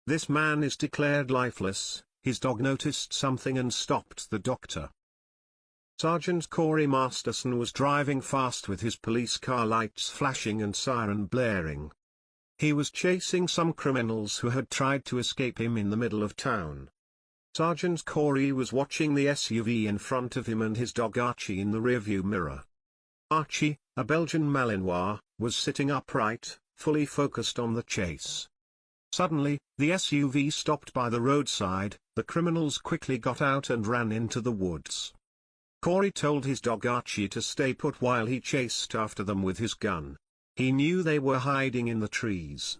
This man is declared lifeless. His dog noticed something and stopped the doctor. Sergeant Corey Masterson was driving fast with his police car, lights flashing and siren blaring. He was chasing some criminals who had tried to escape him in the middle of town. Sergeant Corey was watching the SUV in front of him and his dog Archie in the rearview mirror. Archie, a Belgian Malinois, was sitting upright, fully focused on the chase. Suddenly, the SUV stopped by the roadside. The criminals quickly got out and ran into the woods. Corey told his dog Archie to stay put while he chased after them with his gun. He knew they were hiding in the trees.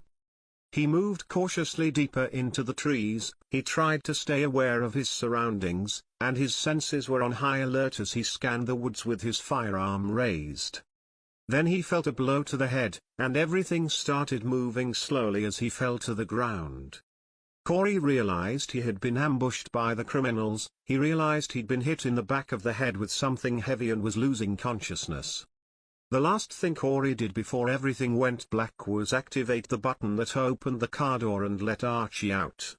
He moved cautiously deeper into the trees. He tried to stay aware of his surroundings, and his senses were on high alert as he scanned the woods with his firearm raised. Then he felt a blow to the head, and everything started moving slowly as he fell to the ground. Corey realized he had been ambushed by the criminals. He realized he'd been hit in the back of the head with something heavy and was losing consciousness. The last thing Corey did before everything went black was activate the button that opened the car door and let Archie out.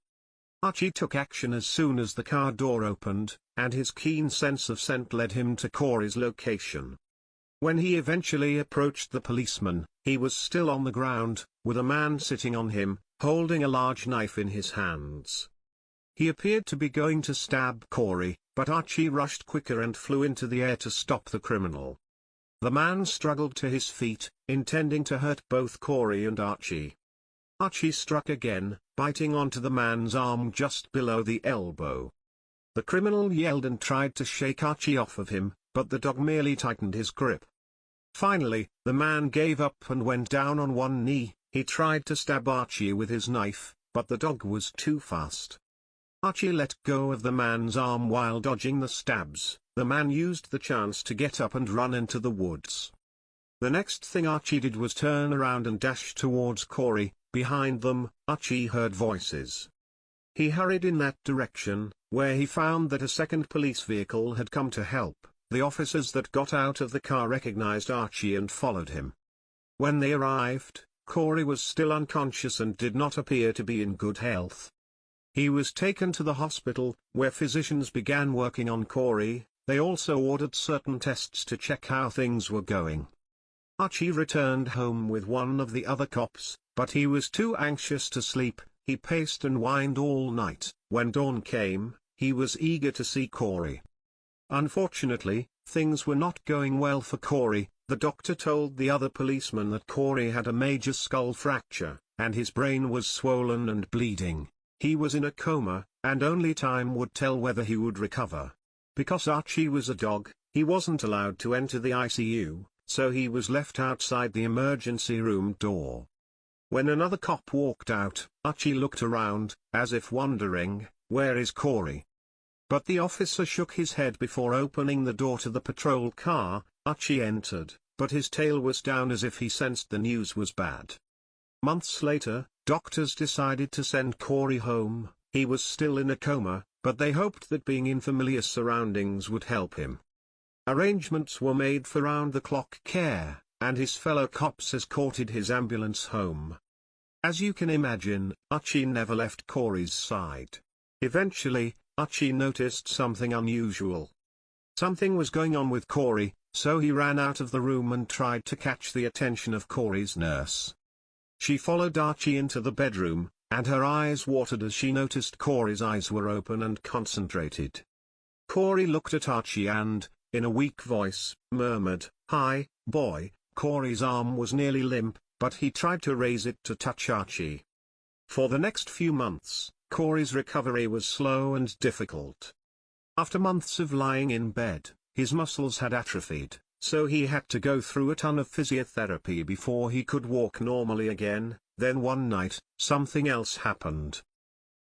Archie took action as soon as the car door opened, and his keen sense of scent led him to Corey's location. When he eventually approached the policeman, he was still on the ground, with a man sitting on him, holding a large knife in his hands. He appeared to be going to stab Corey, but Archie rushed quicker and flew into the air to stop the criminal. The man struggled to his feet, intending to hurt both Corey and Archie. Archie struck again, biting onto the man's arm just below the elbow. The criminal yelled and tried to shake Archie off of him, but the dog merely tightened his grip. Finally, the man gave up and went down on one knee. He tried to stab Archie with his knife, but the dog was too fast. Archie let go of the man's arm while dodging the stabs. The man used the chance to get up and run into the woods. The next thing Archie did was turn around and dash towards Corey. Behind them, Archie heard voices. He hurried in that direction, where he found that a second police vehicle had come to help. The officers that got out of the car recognized Archie and followed him. When they arrived, Corey was still unconscious and did not appear to be in good health. He was taken to the hospital, where physicians began working on Corey. They also ordered certain tests to check how things were going. Archie returned home with one of the other cops, but he was too anxious to sleep. He paced and whined all night. When dawn came, he was eager to see Corey. Unfortunately, things were not going well for Corey. The doctor told the other policeman that Corey had a major skull fracture, and his brain was swollen and bleeding. He was in a coma, and only time would tell whether he would recover. Because Archie was a dog, he wasn't allowed to enter the ICU, so he was left outside the emergency room door. When another cop walked out, Archie looked around, as if wondering, "Where is Corey?" But the officer shook his head before opening the door to the patrol car. Archie entered, but his tail was down as if he sensed the news was bad. Months later, doctors decided to send Corey home. He was still in a coma, but they hoped that being in familiar surroundings would help him. Arrangements were made for round-the-clock care, and his fellow cops escorted his ambulance home. As you can imagine, Archie never left Corey's side. Eventually, Archie noticed something unusual. Something was going on with Corey, so he ran out of the room and tried to catch the attention of Corey's nurse. She followed Archie into the bedroom, and her eyes watered as she noticed Corey's eyes were open and concentrated. Corey looked at Archie and, in a weak voice, murmured, "Hi, boy." Corey's arm was nearly limp, but he tried to raise it to touch Archie. For the next few months, Corey's recovery was slow and difficult. After months of lying in bed, his muscles had atrophied, so he had to go through a ton of physiotherapy before he could walk normally again. Then one night, something else happened.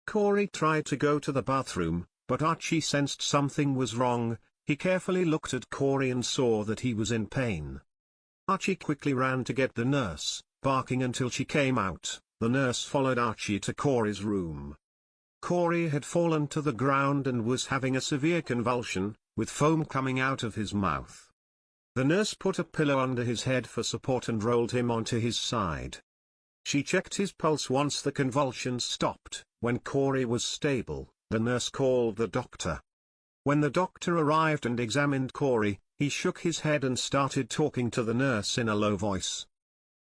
Corey tried to go to the bathroom, but Archie sensed something was wrong. He carefully looked at Corey and saw that he was in pain. Archie quickly ran to get the nurse, barking until she came out. The nurse followed Archie to Corey's room. Corey had fallen to the ground and was having a severe convulsion, with foam coming out of his mouth. The nurse put a pillow under his head for support and rolled him onto his side. She checked his pulse once the convulsions stopped. When Corey was stable, the nurse called the doctor. When the doctor arrived and examined Corey, he shook his head and started talking to the nurse in a low voice.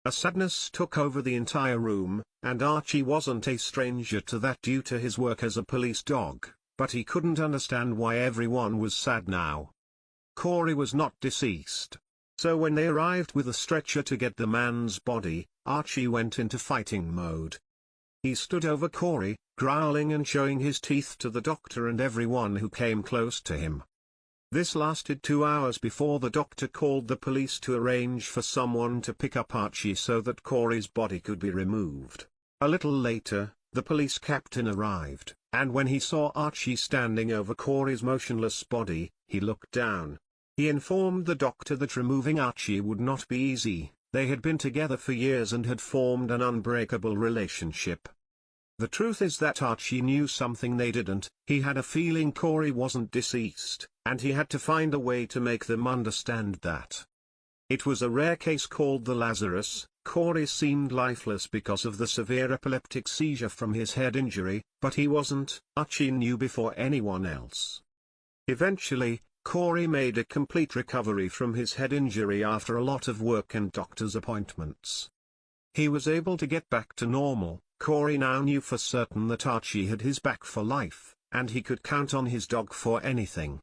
A sadness took over the entire room, and Archie wasn't a stranger to that due to his work as a police dog, but he couldn't understand why everyone was sad now. Corey was not deceased. So when they arrived with a stretcher to get the man's body, Archie went into fighting mode. He stood over Corey, growling and showing his teeth to the doctor and everyone who came close to him. This lasted 2 hours before the doctor called the police to arrange for someone to pick up Archie so that Corey's body could be removed. A little later, the police captain arrived, and when he saw Archie standing over Corey's motionless body, he looked down. He informed the doctor that removing Archie would not be easy. They had been together for years and had formed an unbreakable relationship. The truth is that Archie knew something they didn't. He had a feeling Corey wasn't deceased, and he had to find a way to make them understand that. It was a rare case called the Lazarus. Corey seemed lifeless because of the severe epileptic seizure from his head injury, but he wasn't. Archie knew before anyone else. Eventually, Corey made a complete recovery from his head injury after a lot of work and doctor's appointments. He was able to get back to normal. Corey now knew for certain that Archie had his back for life, and he could count on his dog for anything.